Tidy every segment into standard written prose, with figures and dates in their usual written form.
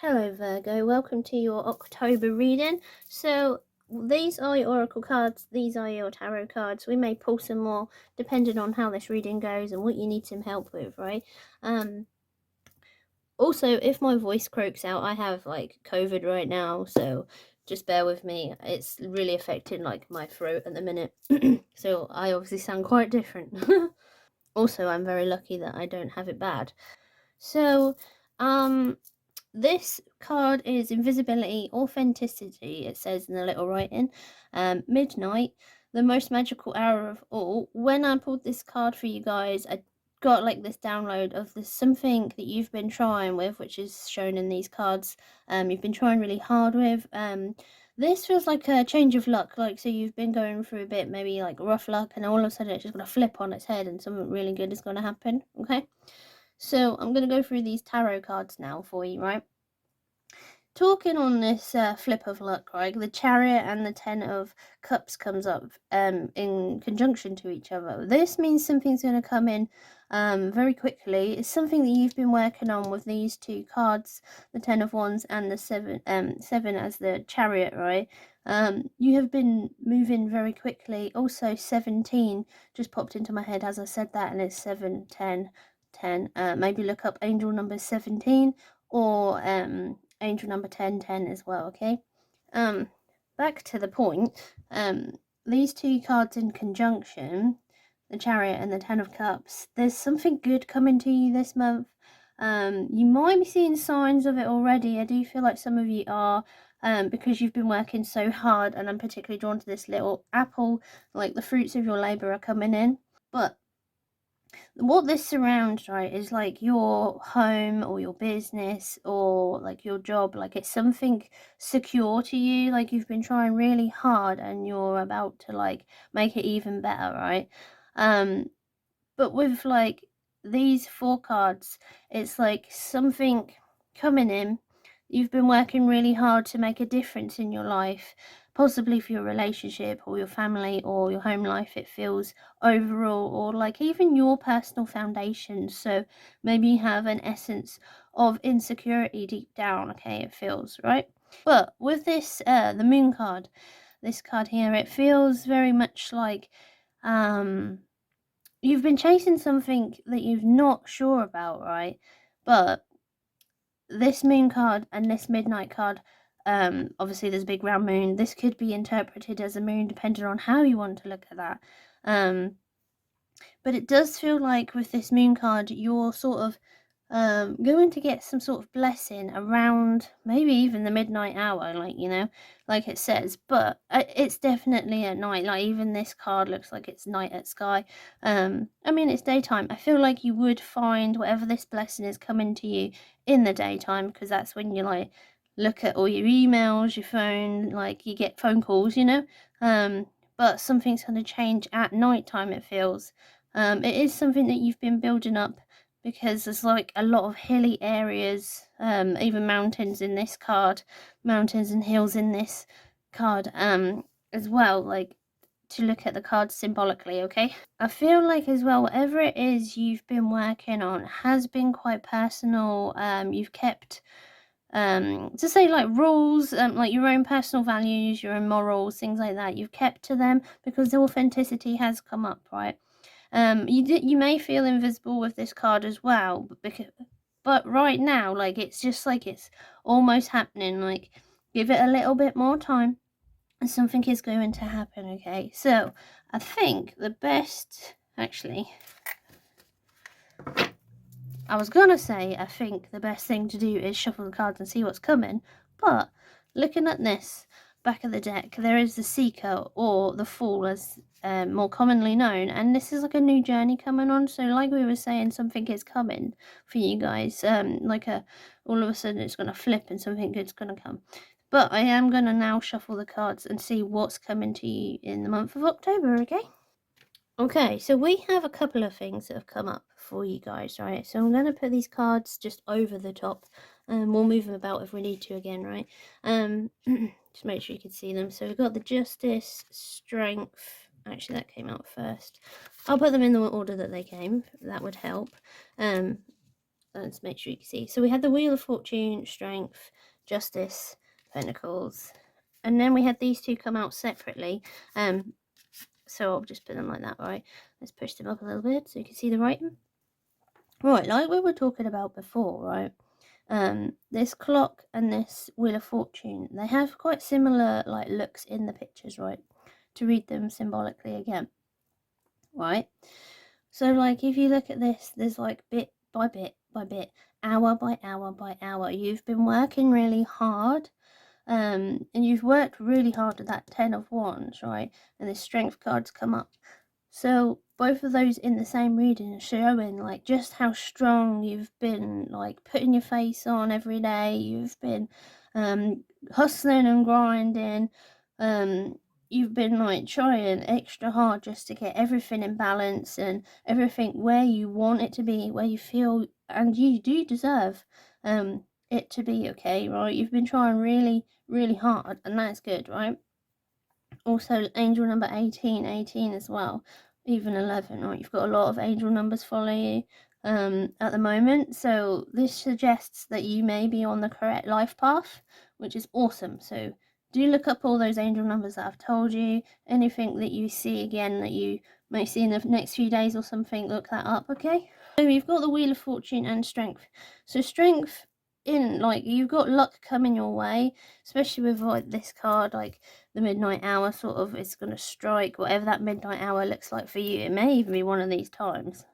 Hello Virgo, welcome to your October reading. So these are your oracle cards, these are your tarot cards. We may pull some more depending on how this reading goes and what you need some help with, right? Also, if my voice croaks out, I have like COVID right now, so just bear with me. It's really affecting like my throat at the minute. So I obviously sound quite different. Also, I'm very lucky that I don't have it bad. So, this card is invisibility, authenticity, it says in the little writing. Midnight, the most magical hour of all. When I pulled this card for you guys, I got like this download of this something that you've been trying with, which is shown in these cards. You've been trying really hard with. This feels like a change of luck, like so you've been going through a bit, maybe like rough luck, and all of a sudden it's just gonna flip on its head and something really good is gonna happen. Okay. So I'm going to go through these tarot cards now for you, right? Talking on this flip of luck, right? The Chariot and the Ten of Cups comes up in conjunction to each other. This means something's going to come in very quickly. It's something that you've been working on with these two cards, the Ten of Wands and the seven as the Chariot, right? You have been moving very quickly. Also, 17 just popped into my head as I said that, and it's 7, 10, 10. Maybe look up angel number 17 or angel number 10, 10 as well. Okay. Back to the point. These two cards in conjunction, the Chariot and the Ten of Cups, there's something good coming to you this month. You might be seeing signs of it already. I do feel like some of you are, because you've been working so hard, and I'm particularly drawn to this little apple, like the fruits of your labor are coming in. But what this surrounds, right, is like your home or your business or like your job. Like it's something secure to you, like you've been trying really hard and you're about to like make it even better, right? But with like these four cards, it's like something coming in. You've been working really hard to make a difference in your life, possibly for your relationship or your family or your home life, it feels overall, or like even your personal foundations. So maybe you have an essence of insecurity deep down, okay, it feels, right? But with this, the moon card, this card here, it feels very much like you've been chasing something that you're not sure about, right? But this moon card and this midnight card, obviously there's a big round moon. This could be interpreted as a moon depending on how you want to look at that. But it does feel like with this moon card, you're sort of going to get some sort of blessing around maybe even the midnight hour, like, you know, like it says. But it's definitely at night. Like even this card looks like it's night at sky. I mean, it's daytime. I feel like you would find whatever this blessing is coming to you in the daytime, because that's when you like look at all your emails, your phone, like you get phone calls, you know. But something's going to change at nighttime, it feels. It is something that you've been building up, because there's like a lot of hilly areas, even mountains in this card, mountains and hills in this card, as well, like to look at the cards symbolically, okay? I feel like as well, whatever it is you've been working on has been quite personal. You've kept to say like rules, like your own personal values, your own morals, things like that, you've kept to them because the authenticity has come up, right? You may feel invisible with this card as well, but right now, like it's just like it's almost happening. Like give it a little bit more time, and something is going to happen. Okay, so I think the best, actually, I was gonna say I think the best thing to do is shuffle the cards and see what's coming, but looking at this back of the deck, there is the Seeker, or the Fool as more commonly known, and this is like a new journey coming on. So like we were saying, something is coming for you guys, like all of a sudden it's gonna flip and something good's gonna come. But I am gonna now shuffle the cards and see what's coming to you in the month of October. Okay, so we have a couple of things that have come up for you guys, right? So I'm going to put these cards just over the top, and we'll move them about if we need to again, right? Just make sure you can see them. So we've got the Justice, Strength. Actually, that came out first. I'll put them in the order that they came. That would help. let's make sure you can see. So we had the Wheel of Fortune, Strength, Justice, Pentacles, and then we had these two come out separately. So I'll just put them like that, right? Let's push them up a little bit so you can see the writing. Right, like we were talking about before, right? This clock and this Wheel of Fortune, they have quite similar like looks in the pictures, right? To read them symbolically again, right? So like if you look at this, there's like bit by bit by bit, hour by hour by hour, you've been working really hard, and you've worked really hard at that 10 of Wands, right? And the Strength cards come up. So both of those in the same reading are showing like just how strong you've been, like putting your face on every day. You've been hustling and grinding. You've been like trying extra hard just to get everything in balance and everything where you want it to be, where you feel and you do deserve it to be, okay, right? You've been trying really, really hard, and that's good, right? Also, angel number 18 as well, even 11, right? You've got a lot of angel numbers follow you at the moment, so this suggests that you may be on the correct life path, which is awesome. So do look up all those angel numbers that I've told you. Anything that you see again that you may see in the next few days or something, look that up, okay? So you've got the Wheel of Fortune and Strength. So Strength, in like you've got luck coming your way, especially with like this card, like the midnight hour sort of, it's going to strike whatever that midnight hour looks like for you. It may even be one of these times,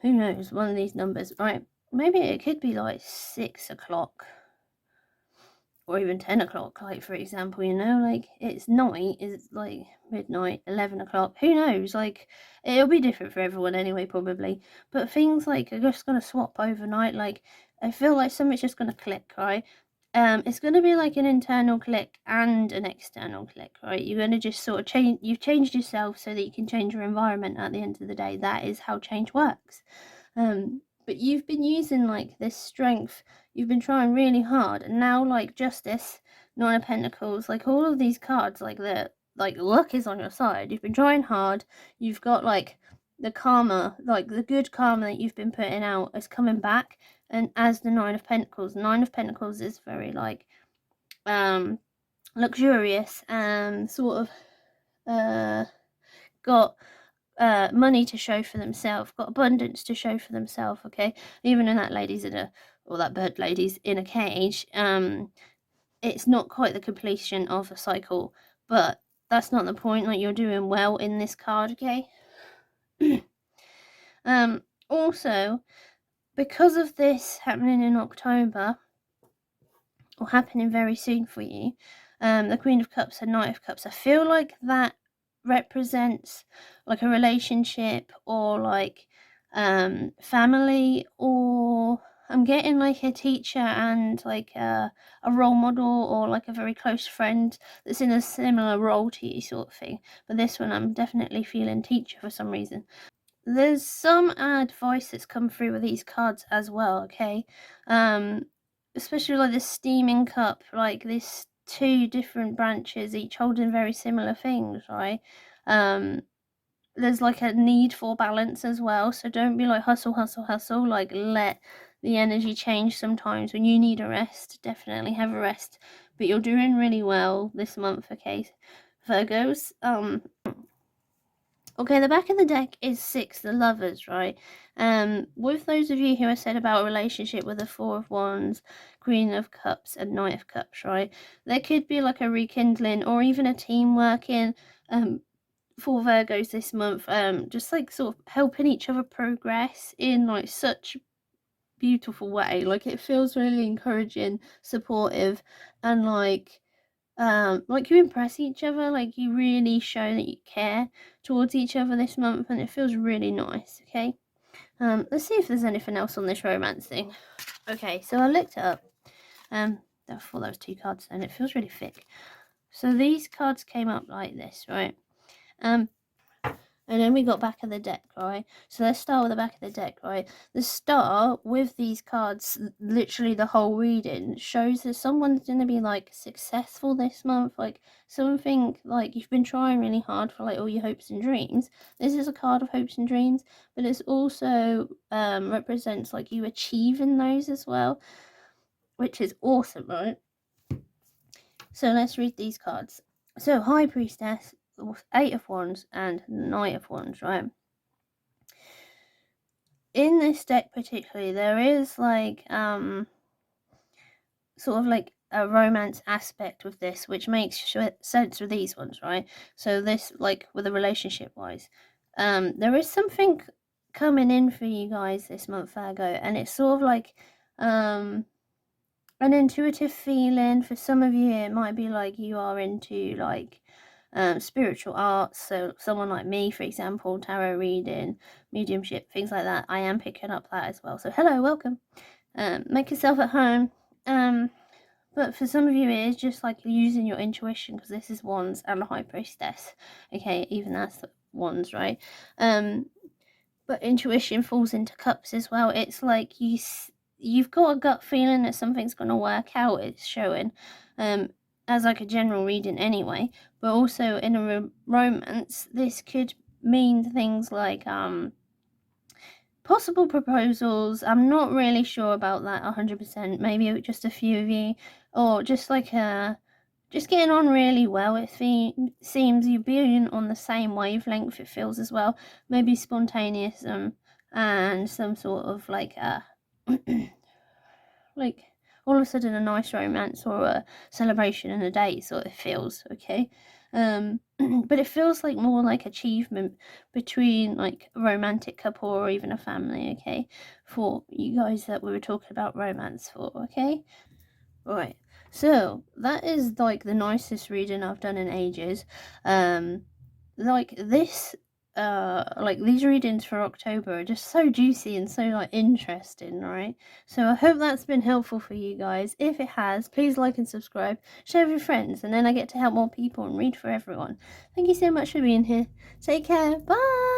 who knows, one of these numbers, right? Maybe it could be like 6 o'clock or even 10 o'clock, like for example, you know, like it's night, it's like midnight, 11 o'clock, who knows, like it'll be different for everyone anyway, probably, but things like are just going to swap overnight. Like I feel like something's just going to click, right? It's going to be like an internal click and an external click, right? You're going to just sort of change, you've changed yourself so that you can change your environment at the end of the day. That is how change works. But you've been using like this strength, you've been trying really hard, and now like Justice, Nine of Pentacles, like all of these cards, like the like luck is on your side. You've been trying hard, you've got like the karma, like the good karma that you've been putting out is coming back. And as the Nine of Pentacles is very like luxurious and sort of got money to show for themselves, got abundance to show for themselves, okay? Even in that lady's in a, or that bird lady's in a cage, it's not quite the completion of a cycle, but that's not the point. Like you're doing well in this card, okay? Also, because of this happening in October, or happening very soon for you, the Queen of Cups and Knight of Cups, I feel like that represents like a relationship or like family, or I'm getting like a teacher and like a role model or like a very close friend that's in a similar role to you sort of thing. But this one I'm definitely feeling teacher for some reason. There's some advice that's come through with these cards as well, okay? Especially like this steaming cup, like this two different branches, each holding very similar things, right? There's like a need for balance as well, so don't be like hustle, hustle, hustle. Like let the energy change sometimes. When you need a rest, definitely have a rest. But you're doing really well this month, okay, Virgos. Okay, the back of the deck is 6, the Lovers, right? With those of you who I said about a relationship with the Four of Wands, Queen of Cups, and Knight of Cups, right? There could be like a rekindling or even a team working for Virgos this month, just like sort of helping each other progress in like such beautiful way. Like it feels really encouraging, supportive, and like you impress each other, like you really show that you care towards each other this month, and it feels really nice, okay? Let's see if there's anything else on this romance thing. Okay, so I looked it up. I thought that was 2 cards and it feels really thick. So these cards came up like this, right? And then we got back of the deck, right? So let's start with the back of the deck, right? The start with these cards, literally the whole reading, shows that someone's going to be like successful this month, like something like you've been trying really hard for like all your hopes and dreams. This is a card of hopes and dreams, but it's also represents like you achieving those as well, which is awesome, right? So let's read these cards. So High Priestess, Eight of Wands, and Knight of Wands, right? In this deck particularly, there is like sort of like a romance aspect with this, which makes sense with these ones, right? So this, like with the relationship wise, there is something coming in for you guys this month, Virgo, and it's sort of like an intuitive feeling. For some of you, it might be like you are into like spiritual arts, so someone like me, for example, tarot reading, mediumship, things like that. I am picking up that as well, so hello, welcome. Make yourself at home. But for some of you, it is just like using your intuition, because this is Wands and the High Priestess. Okay, even that's the Wands, right? But intuition falls into Cups as well. It's like you've got a gut feeling that something's going to work out. It's showing, as like a general reading anyway. But also in a romance, this could mean things like possible proposals. I'm not really sure about that 100%. Maybe just a few of you, or just like just getting on really well. It seems you being on the same wavelength, it feels as well. Maybe spontaneous and some sort of like like all of a sudden a nice romance or a celebration and a date sort of feels, okay? But it feels like more like achievement between like a romantic couple or even a family, okay? For you guys that we were talking about romance for, okay? Right. So that is like the nicest reading I've done in ages. Like this like these readings for October are just so juicy and so like interesting, right? So I hope that's been helpful for you guys. If it has, please like and subscribe, share with your friends, and then I get to help more people and read for everyone. Thank you so much for being here. Take care. Bye.